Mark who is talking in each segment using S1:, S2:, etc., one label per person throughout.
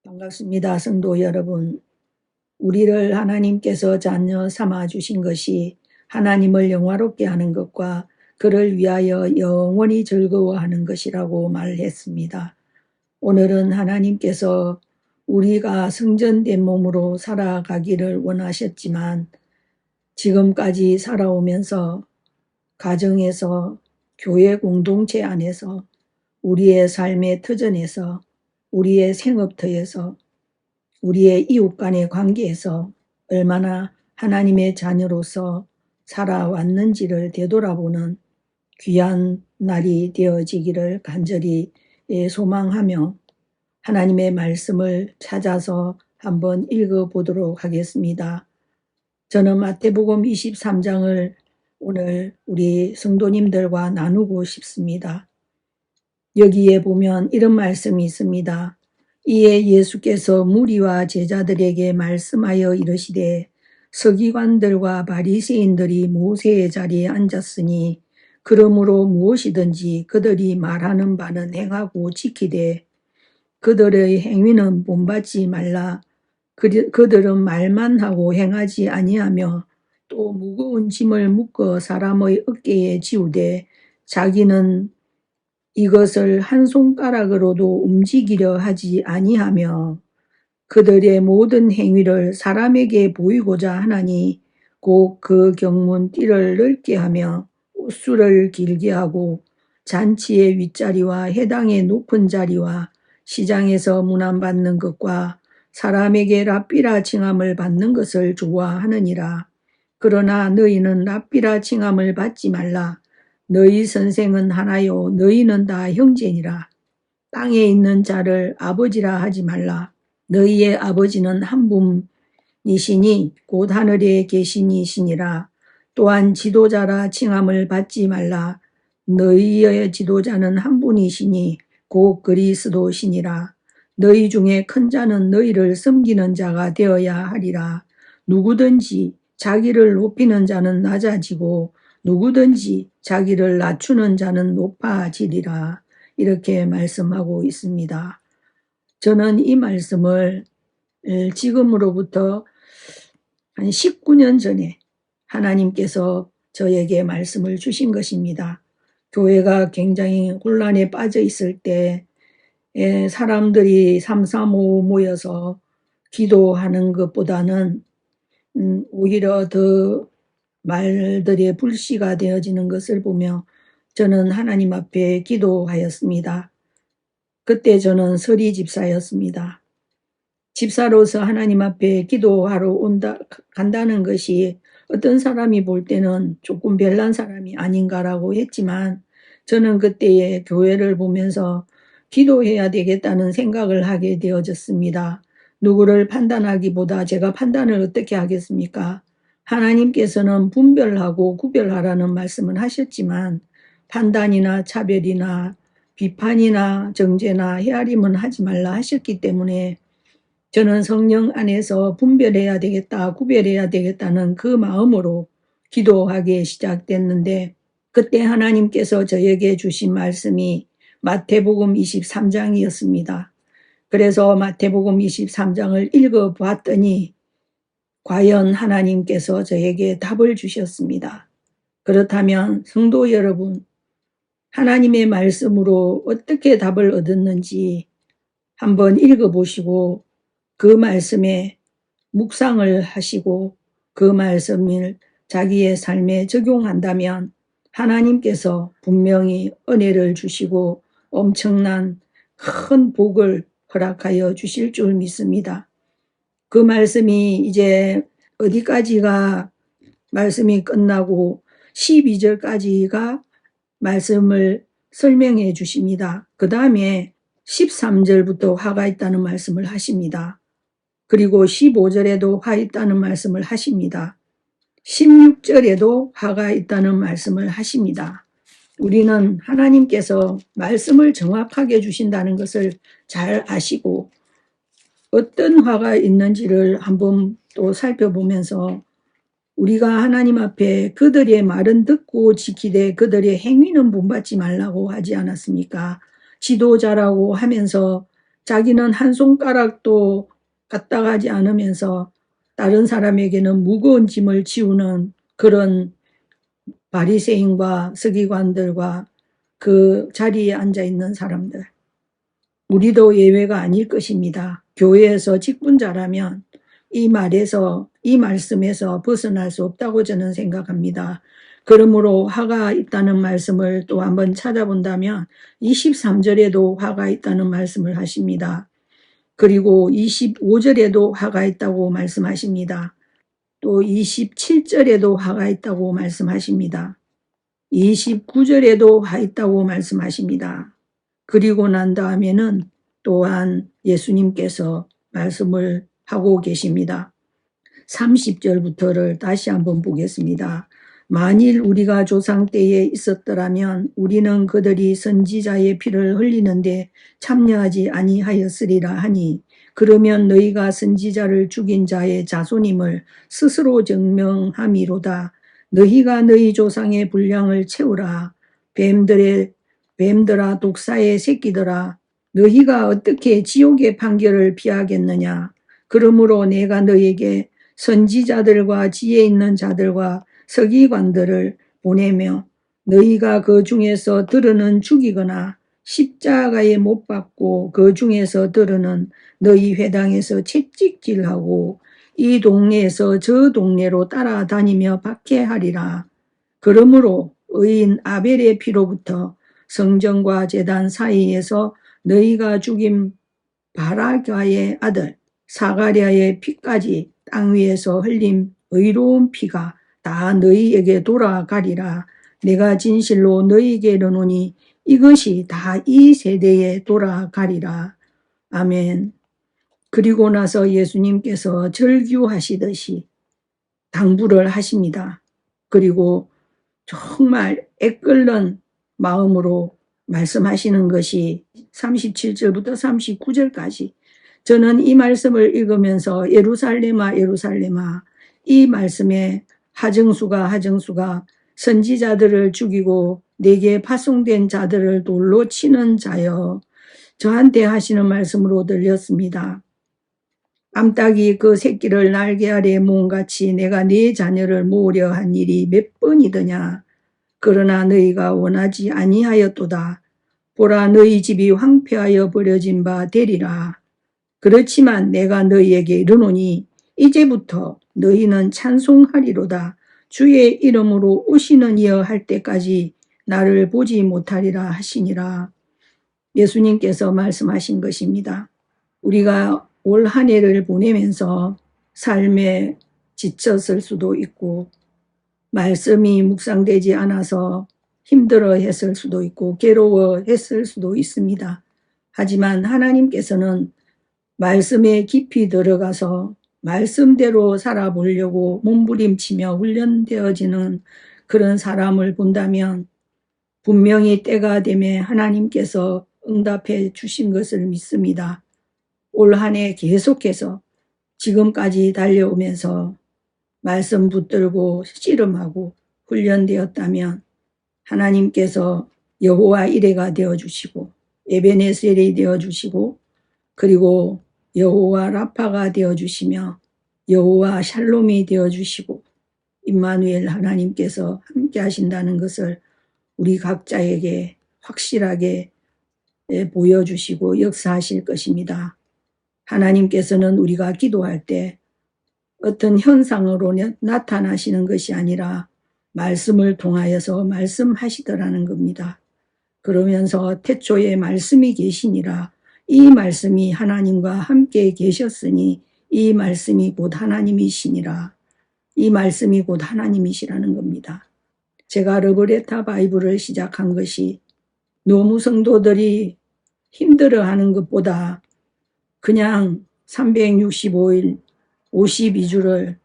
S1: 반갑습니다. 성도 여러분. 우리를 하나님께서 자녀 삼아 주신 것이 하나님을 영화롭게 하는 것과 그를 위하여 영원히 즐거워하는 것이라고 말했습니다. 오늘은 하나님께서 우리가 성전된 몸으로 살아가기를 원하셨지만 지금까지 살아오면서 가정에서 교회 공동체 안에서 우리의 삶의 터전에서 우리의 생업터에서 우리의 이웃 간의 관계에서 얼마나 하나님의 자녀로서 살아왔는지를 되돌아보는 귀한 날이 되어지기를 간절히 소망하며 하나님의 말씀을 찾아서 한번 읽어보도록 하겠습니다. 저는 마태복음 23장을 오늘 우리 성도님들과 나누고 싶습니다. 여기에 보면 이런 말씀이 있습니다. 이에 예수께서 무리와 제자들에게 말씀하여 이르시되 서기관들과 바리새인들이 모세의 자리에 앉았으니 그러므로 무엇이든지 그들이 말하는 바는 행하고 지키되 그들의 행위는 본받지 말라. 그들은 말만 하고 행하지 아니하며 또 무거운 짐을 묶어 사람의 어깨에 지우되 자기는 이것을 한 손가락으로도 움직이려 하지 아니하며 그들의 모든 행위를 사람에게 보이고자 하나니 곧 그 경문 띠를 넓게 하며 옷수를 길게 하고 잔치의 윗자리와 해당의 높은 자리와 시장에서 문안받는 것과 사람에게 랍비라 칭함을 받는 것을 좋아하느니라. 그러나 너희는 랍비라 칭함을 받지 말라. 너희 선생은 하나요 너희는 다 형제니라. 땅에 있는 자를 아버지라 하지 말라. 너희의 아버지는 한 분이시니 곧 하늘에 계신 이시니라. 또한 지도자라 칭함을 받지 말라. 너희의 지도자는 한 분이시니 곧 그리스도시니라. 너희 중에 큰 자는 너희를 섬기는 자가 되어야 하리라. 누구든지 자기를 높이는 자는 낮아지고 누구든지 자기를 낮추는 자는 높아지리라. 이렇게 말씀하고 있습니다. 저는 이 말씀을 지금으로부터 한 19년 전에 하나님께서 저에게 말씀을 주신 것입니다. 교회가 굉장히 혼란에 빠져 있을 때 사람들이 335 모여서 기도하는 것보다는 오히려 더 말들의 불씨가 되어지는 것을 보며 저는 하나님 앞에 기도하였습니다. 그때 저는 서리 집사였습니다. 집사로서 하나님 앞에 기도하러 간다는 것이 어떤 사람이 볼 때는 조금 별난 사람이 아닌가라고 했지만 저는 그때의 교회를 보면서 기도해야 되겠다는 생각을 하게 되어졌습니다. 누구를 판단하기보다 제가 판단을 어떻게 하겠습니까? 하나님께서는 분별하고 구별하라는 말씀을 하셨지만 판단이나 차별이나 비판이나 정죄나 헤아림은 하지 말라 하셨기 때문에 저는 성령 안에서 분별해야 되겠다, 구별해야 되겠다는 그 마음으로 기도하기 시작됐는데 그때 하나님께서 저에게 주신 말씀이 마태복음 23장이었습니다. 그래서 마태복음 23장을 읽어봤더니 과연 하나님께서 저에게 답을 주셨습니다. 그렇다면 성도 여러분, 하나님의 말씀으로 어떻게 답을 얻었는지 한번 읽어보시고 그 말씀에 묵상을 하시고 그 말씀을 자기의 삶에 적용한다면 하나님께서 분명히 은혜를 주시고 엄청난 큰 복을 허락하여 주실 줄 믿습니다. 그 말씀이 이제 어디까지가 말씀이 끝나고 12절까지가 말씀을 설명해 주십니다. 그 다음에 13절부터 화가 있다는 말씀을 하십니다. 그리고 15절에도 화 있다는 말씀을 하십니다. 16절에도 화가 있다는 말씀을 하십니다. 우리는 하나님께서 말씀을 정확하게 주신다는 것을 잘 아시고 어떤 화가 있는지를 한번 또 살펴보면서 우리가 하나님 앞에 그들의 말은 듣고 지키되 그들의 행위는 본받지 말라고 하지 않았습니까? 지도자라고 하면서 자기는 한 손가락도 갖다 가지 않으면서 다른 사람에게는 무거운 짐을 지우는 그런 바리새인과 서기관들과 그 자리에 앉아 있는 사람들. 우리도 예외가 아닐 것입니다. 교회에서 직분자라면 이 말씀에서 벗어날 수 없다고 저는 생각합니다. 그러므로 화가 있다는 말씀을 또 한번 찾아본다면 23절에도 화가 있다는 말씀을 하십니다. 그리고 25절에도 화가 있다고 말씀하십니다. 또 27절에도 화가 있다고 말씀하십니다. 29절에도 화 있다고 말씀하십니다. 그리고 난 다음에는 또한 예수님께서 말씀을 하고 계십니다. 30절부터를 다시 한번 보겠습니다. 만일 우리가 조상 때에 있었더라면 우리는 그들이 선지자의 피를 흘리는데 참여하지 아니하였으리라 하니 그러면 너희가 선지자를 죽인 자의 자손임을 스스로 증명함이로다. 너희가 너희 조상의 분량을 채우라. 뱀들아 독사의 새끼들아 너희가 어떻게 지옥의 판결을 피하겠느냐. 그러므로 내가 너희에게 선지자들과 지혜 있는 자들과 서기관들을 보내며 너희가 그 중에서 들으는 죽이거나 십자가에 못 박고 그 중에서 들으는 너희 회당에서 채찍질하고 이 동네에서 저 동네로 따라다니며 박해하리라. 그러므로 의인 아벨의 피로부터 성전과 제단 사이에서 너희가 죽인 바라가의 아들 사가랴의 피까지 땅 위에서 흘린 의로운 피가 다 너희에게 돌아가리라. 내가 진실로 너희에게 이르노니 이것이 다 이 세대에 돌아가리라. 아멘. 그리고 나서 예수님께서 절규하시듯이 당부를 하십니다. 그리고 정말 애끓는 마음으로 말씀하시는 것이 37절부터 39절까지 저는 이 말씀을 읽으면서 예루살렘아 예루살렘아 이 말씀에 하정수가 선지자들을 죽이고 내게 파송된 자들을 돌로 치는 자여 저한테 하시는 말씀으로 들렸습니다. 암탉이 그 새끼를 날개 아래 모음같이 내가 네 자녀를 모으려 한 일이 몇 번이더냐. 그러나 너희가 원하지 아니하였도다. 보라 너희 집이 황폐하여 버려진 바 되리라. 그렇지만 내가 너희에게 이르노니 이제부터 너희는 찬송하리로다. 주의 이름으로 오시는 이여 할 때까지 나를 보지 못하리라 하시니라. 예수님께서 말씀하신 것입니다. 우리가 올 한 해를 보내면서 삶에 지쳤을 수도 있고 말씀이 묵상되지 않아서 힘들어했을 수도 있고 괴로워했을 수도 있습니다. 하지만 하나님께서는 말씀에 깊이 들어가서 말씀대로 살아보려고 몸부림치며 훈련되어지는 그런 사람을 본다면 분명히 때가 되면 하나님께서 응답해 주신 것을 믿습니다. 올 한 해 계속해서 지금까지 달려오면서 말씀 붙들고 씨름하고 훈련되었다면 하나님께서 여호와 이레가 되어주시고 에베네셀이 되어주시고 그리고 여호와 라파가 되어주시며 여호와 샬롬이 되어주시고 임마누엘 하나님께서 함께 하신다는 것을 우리 각자에게 확실하게 보여주시고 역사하실 것입니다. 하나님께서는 우리가 기도할 때 어떤 현상으로 나타나시는 것이 아니라 말씀을 통하여서 말씀하시더라는 겁니다. 그러면서 태초에 말씀이 계시니라 이 말씀이 하나님과 함께 계셨으니 이 말씀이 곧 하나님이시니라. 이 말씀이 곧 하나님이시라는 겁니다. 제가 러브레타 바이블을 시작한 것이 너무 성도들이 힘들어하는 것보다 그냥 365일 52주를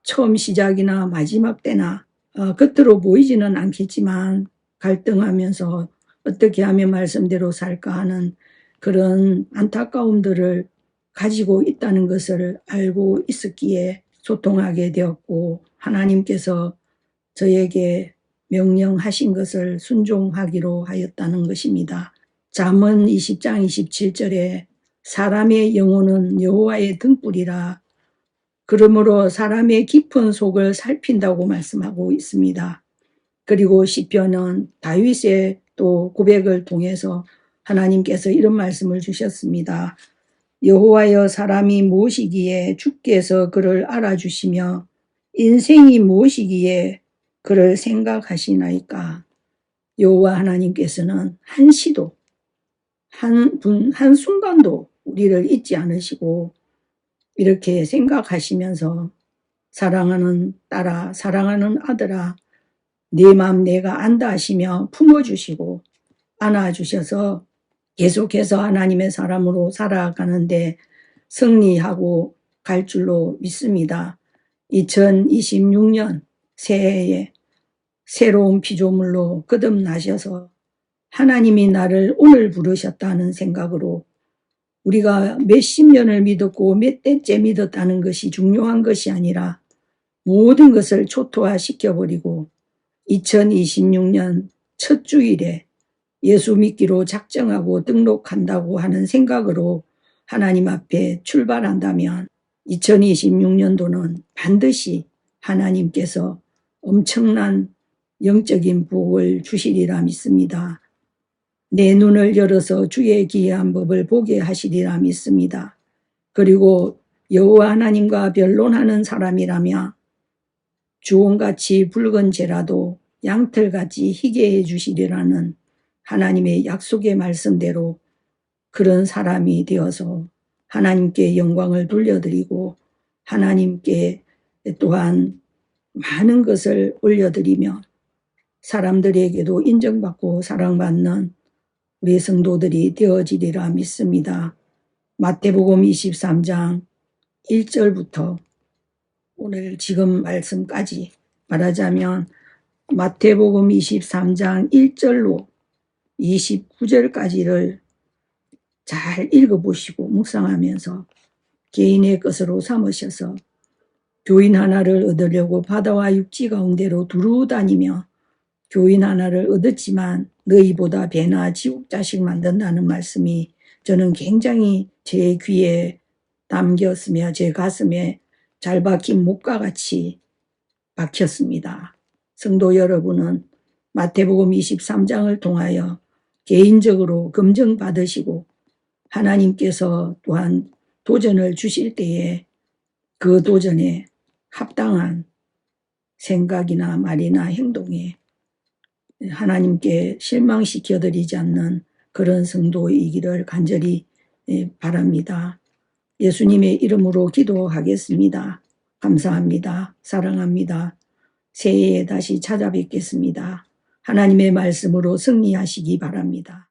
S1: 처음 시작이나 마지막 때나 겉으로 보이지는 않겠지만 갈등하면서 어떻게 하면 말씀대로 살까 하는 그런 안타까움들을 가지고 있다는 것을 알고 있었기에 소통하게 되었고 하나님께서 저에게 명령하신 것을 순종하기로 하였다는 것입니다. 잠언 20장 27절에 사람의 영혼은 여호와의 등불이라. 그러므로 사람의 깊은 속을 살핀다고 말씀하고 있습니다. 그리고 시편은 다윗의 또 고백을 통해서 하나님께서 이런 말씀을 주셨습니다. 여호와여, 사람이 무엇이기에 주께서 그를 알아주시며 인생이 무엇이기에 그를 생각하시나이까. 여호와 하나님께서는 한시도 한순간도 우리를 잊지 않으시고 이렇게 생각하시면서 사랑하는 딸아, 사랑하는 아들아, 네 맘 내가 안다 하시며 품어주시고 안아주셔서 계속해서 하나님의 사람으로 살아가는데 승리하고 갈 줄로 믿습니다. 2026년 새해에 새로운 피조물로 거듭나셔서 하나님이 나를 오늘 부르셨다는 생각으로 우리가 몇십 년을 믿었고 몇 대째 믿었다는 것이 중요한 것이 아니라 모든 것을 초토화시켜버리고 2026년 첫 주일에 예수 믿기로 작정하고 등록한다고 하는 생각으로 하나님 앞에 출발한다면 2026년도는 반드시 하나님께서 엄청난 영적인 복을 주시리라 믿습니다. 내 눈을 열어서 주의 기이한 법을 보게 하시리라 믿습니다. 그리고 여호와 하나님과 변론하는 사람이라면 주홍같이 붉은 재라도 양털같이 희게 해주시리라는 하나님의 약속의 말씀대로 그런 사람이 되어서 하나님께 영광을 돌려드리고 하나님께 또한 많은 것을 올려드리며 사람들에게도 인정받고 사랑받는 우리 성도들이 되어지리라 믿습니다. 마태복음 23장 1절부터 오늘 지금 말씀까지 말하자면 마태복음 23장 1절로 29절까지를 잘 읽어보시고 묵상하면서 개인의 것으로 삼으셔서 교인 하나를 얻으려고 바다와 육지 가운데로 두루 다니며 교인 하나를 얻었지만 너희보다 배나 지옥자식 만든다는 말씀이 저는 굉장히 제 귀에 담겼으며 제 가슴에 잘 박힌 목과 같이 박혔습니다. 성도 여러분은 마태복음 23장을 통하여 개인적으로 검증받으시고 하나님께서 또한 도전을 주실 때에 그 도전에 합당한 생각이나 말이나 행동에 하나님께 실망시켜드리지 않는 그런 성도이기를 간절히 바랍니다. 예수님의 이름으로 기도하겠습니다. 감사합니다. 사랑합니다. 새해에 다시 찾아뵙겠습니다. 하나님의 말씀으로 승리하시기 바랍니다.